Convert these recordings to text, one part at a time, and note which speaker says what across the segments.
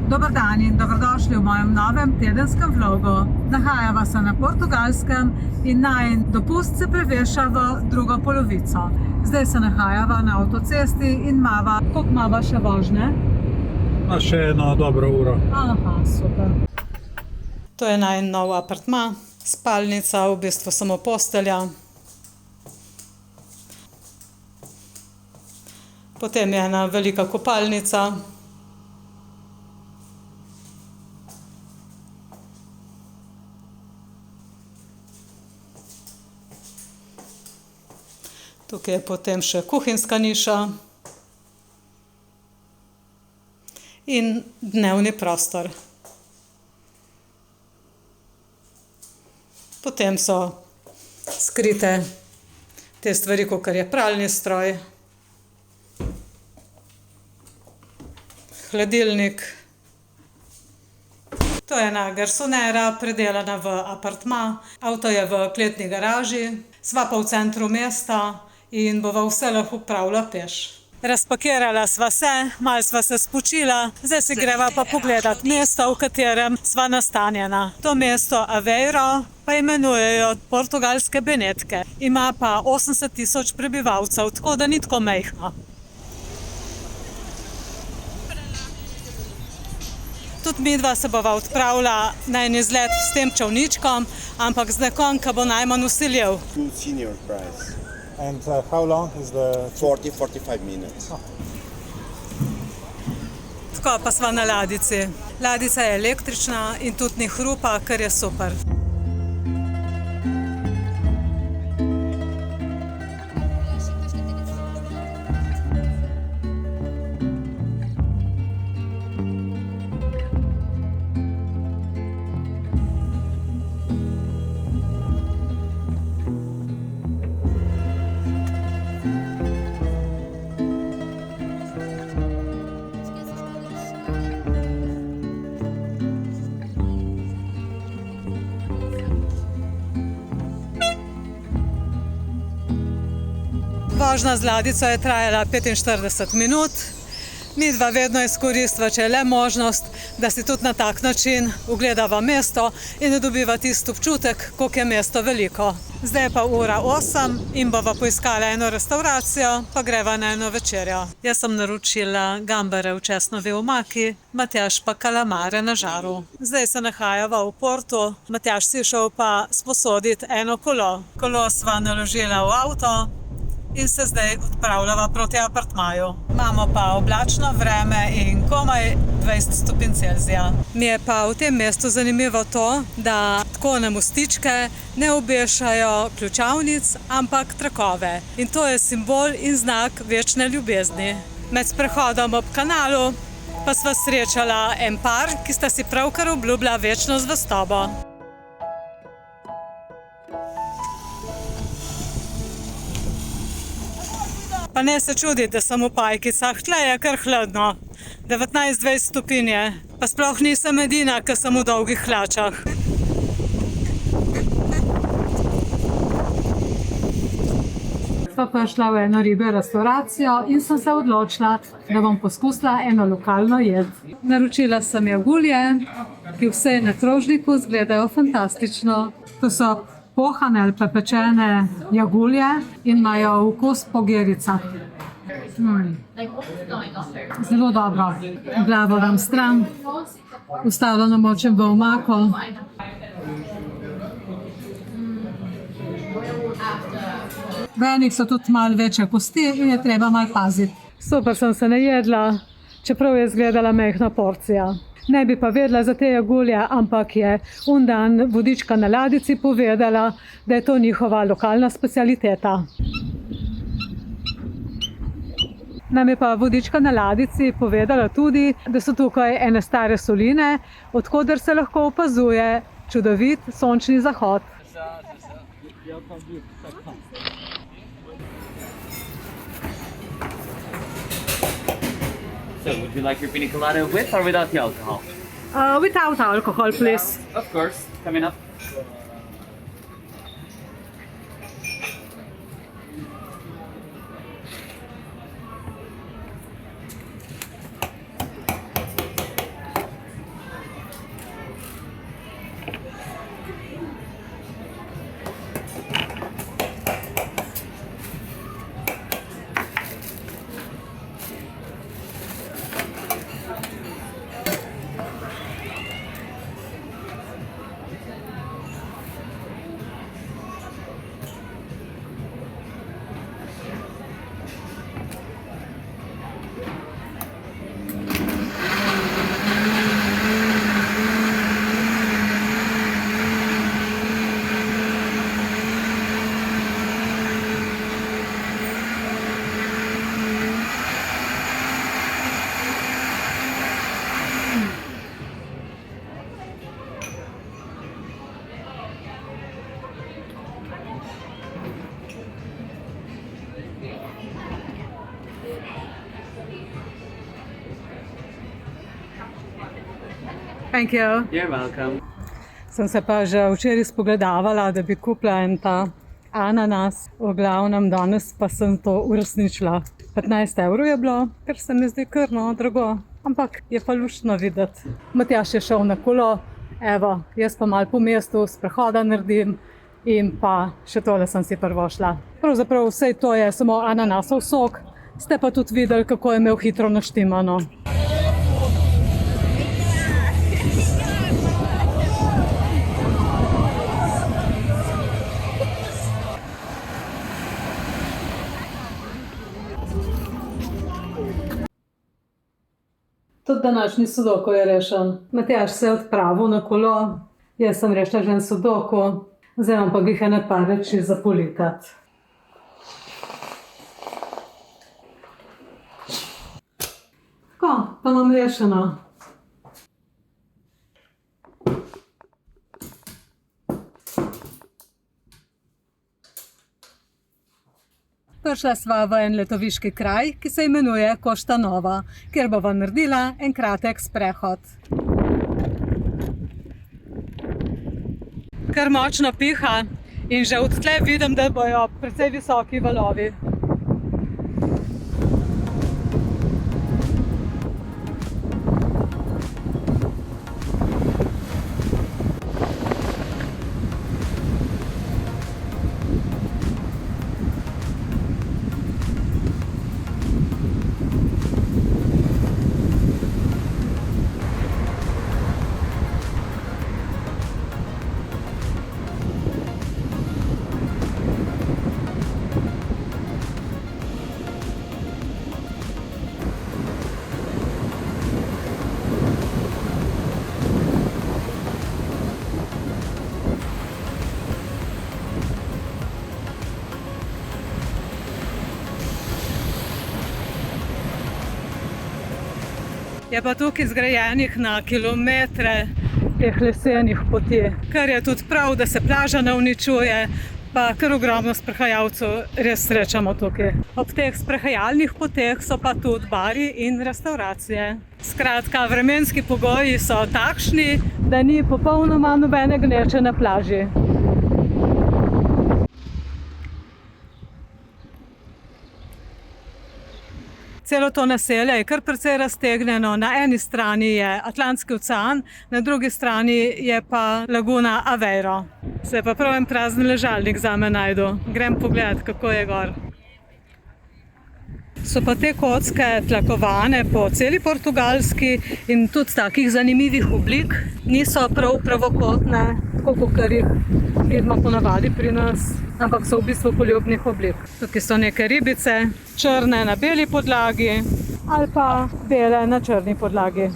Speaker 1: Dober dan in dobrodošli v mojem novem tedenskem vlogu. Nahajava se na Portugalskem in najin dopust se preveša v drugo polovico. Zdaj se nahajava na avtocesti in mava. Koliko mava še vožnje?
Speaker 2: Še eno dobro uro.
Speaker 1: Aha, super.
Speaker 3: To je najin nov apartma, spalnica, v bistvu samo postelja. Potem je ena velika kopalnica. Tukaj je potem še kuhinjska niša in dnevni prostor. Potem so skrite te stvari, kot je pralni stroj, hladilnik. To je ena garsonera, predelana v apartma. Avto je v kletni garaži, sva pa v centru mesta in bova vse lahko upravila peš. Razpakirala sva se, malo sva se spočila, zdaj si greva pa pogledat mesto, v katerem sva nastanjena. To mesto Aveiro pa imenujejo portugalske Benetke. Ima pa 80.000 prebivalcev, tako da ni tako majhno. Tudi midva se bova odpravila na en izlet s tem čolničkom, ampak z nekom, ki bo najmanj vsiljev.
Speaker 4: Two senior price.
Speaker 2: And how long is the...
Speaker 4: 40-45 minutes.
Speaker 3: Tako pa sva na ladici. Ladica je električna in tudi ni hrupa, kar je super. Vožnja z ladico je trajala 45 minut. Midva vedno izkoristva, če je le možnost, da si tudi na tak način ugledava mesto in da dobiva tisti občutek, koliko je mesto veliko. Zdaj je pa ura 8 in bova poiskala eno restauracijo, pa greva na eno večerjo. Jaz sem naročila gambare v česnovi omaki, Matjaž pa kalamare na žaru. Zdaj se nahajava v Portu, Matjaž si šel pa sposoditi eno kolo. Kolo sva naložila v avto in se zdaj odpravljava proti apartmaju. Imamo pa oblačno vreme in komaj 20 stopinj Celzija. Mi je pa v tem mestu zanimivo to, da tako na mostičke ne obešajo ključavnic, ampak trakove. In to je simbol in znak večne ljubezni. Med sprehodom ob kanalu pa sva srečala en par, ki sta si pravkar obljubila večno zvestobo. Pa ne se čuditi, da sem v pajkicah, tle je kar hladno. 19-20 stopinj je, pa sploh nisem edina, ki sem v dolgih hlačah.
Speaker 1: Sva pa šla v eno ribjo restauracijo in sem se odločila, da bom poskusila eno lokalno jed. Naročila sem jagulje, ki vse na krožniku izgledajo fantastično. To so pohane ali pa pečene jagulje in imajo okus po gericah. Zelo dobro. Glavo dam stran, ostalo namočim v omako. V enih so tudi malo večje kosti in je treba malo paziti. Super sem se najedla, čeprav je izgledala majhna porcija. Ne bi pa vedela za te jagulje, ampak je undan vodička na ladici povedala, da je to njihova lokalna specialiteta. Nam je pa vodička na ladici povedala tudi, da so tukaj ene stare soline, od koder se lahko opazuje čudovit sončni zahod.
Speaker 5: So, would you like your pina colada with or without the alcohol?
Speaker 1: Without alcohol, please.
Speaker 5: Of course. Coming up.
Speaker 3: Thank you.
Speaker 5: You're welcome.
Speaker 3: Sem se pa že včeraj spogledavala, da bi kupila en ta ananas. V glavnem danes pa sem to uresničila. 15 evrov je bilo, ker se mi zdi kar drago. Ampak je pa luštno videti. Matjaž je šel na kolo, evo, jaz pa malo po mestu sprehoda naredim in pa še tole sem si privošla. Pravzaprav vse to je samo ananasov sok, ste pa tudi videli, kako je imel hitro naštimano. Tudi današnji sudoko je rešen. Matjaž se je odpravil na kolo, jaz sem rešila že en sudoko, zdaj imam pa glih ene par reči za polikati. Tako, pa imam rešeno. Prišla sva v en letoviški kraj, ki se imenuje Košta Nova, kjer bova naredila en kratek sprehod. Kar močno piha in že od tle vidim, da bojo precej visoki valovi. Je pa tukaj zgrajenih na kilometre teh lesenih poti, kar je tudi prav, da se plaža ne uničuje, pa kar ogromno sprehajalcev res srečamo tukaj. Ob teh sprehajalnih poteh so pa tudi bari in restauracije. Skratka, vremenski pogoji so takšni, da ni popolnoma nobene gneče na plaži. Celo to naselje je kar precej raztegnjeno. Na eni strani je Atlantski ocean, na drugi strani je pa laguna Aveiro. Se pa prav en prazen ležalnik zame najdu. Grem pogledat, kako je gor. So pa te kocke tlakovane po celi Portugalski in tudi takih zanimivih oblik. Niso prav pravokotne, tako kot jih vidimo ponavadi pri nas, ampak so v bistvu poljubnih oblik. Tukaj so neke ribice, črne na beli podlagi ali pa bele na črni podlagi.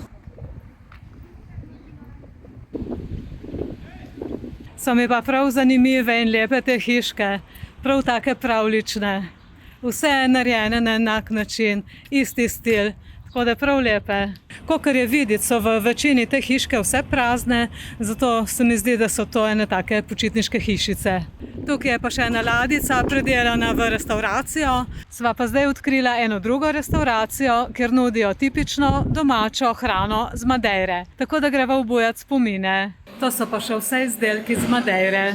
Speaker 3: So mi pa prav zanimive in lepe te hiške, prav take pravlične. Vse je narejene na enak način, isti stil, tako da prav lepe. Kakor je videti, so v večini te hiške vse prazne, zato se mi zdi, da so to ene take počitniške hišice. Tukaj je pa še ena ladjica predelana v restauracijo. Sva pa zdaj odkrila eno drugo restauracijo, kjer nudijo tipično domačo hrano z Madeire. Tako da greva obujat spomine. To so pa še vse izdelki z Madeire.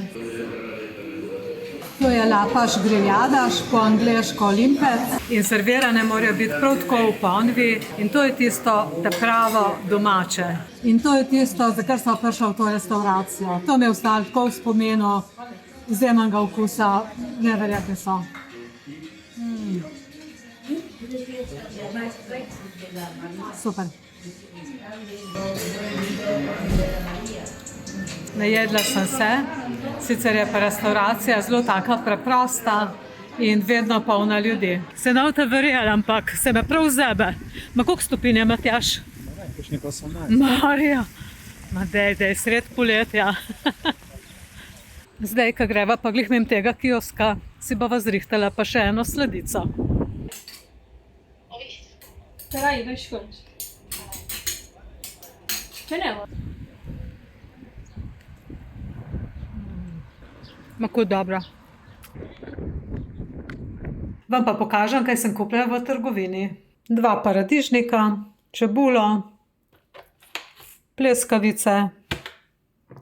Speaker 3: To je lapaš grilljadas, po angleško limpet. In servirane morajo biti prav tako v ponvi. In to je tisto ta pravo domače. In to je tisto, za kar smo prišli v to restauracijo. To mi je ostalo tako v spominu izjemnega okusa, neverjetni so. Super. Najedla sem se, sicer je pa restauracija zelo taka preprosta in vedno polna ljudi. Se ne boste verjeli, ampak se me prav zebe. Ma koliko stopinj je, Matjaž?
Speaker 2: Kakšnih 18.
Speaker 3: Marija, ma dej, sred poletja. Zdaj, ko greva pa glih mimo tega kioska, si bova zrihtala pa še eno sladico.
Speaker 6: Peraí, vai esconde. Janela.
Speaker 3: Mako dobra. Vam pa pokažem, kaj sem kupila v trgovini. 2 paradižnika, čebulo, pleskavice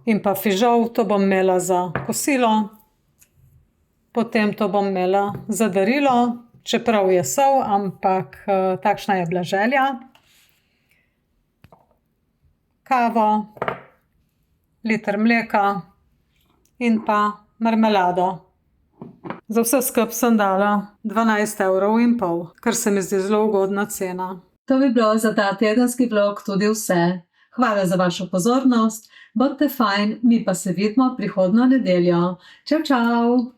Speaker 3: in pa fižol, to bom imela za kosilo. Potem to bom imela za darilo, čeprav je sol, ampak takšna je bila želja. Kavo, liter mleka in pa marmelado. Za vse skupaj sem dala 12,5 €, kar se mi zdi zelo ugodna cena.
Speaker 1: To bi bilo za ta tedenski vlog tudi vse. Hvala za vašo pozornost, bodite fajn, mi pa se vidimo prihodnjo nedeljo. Čau, čau!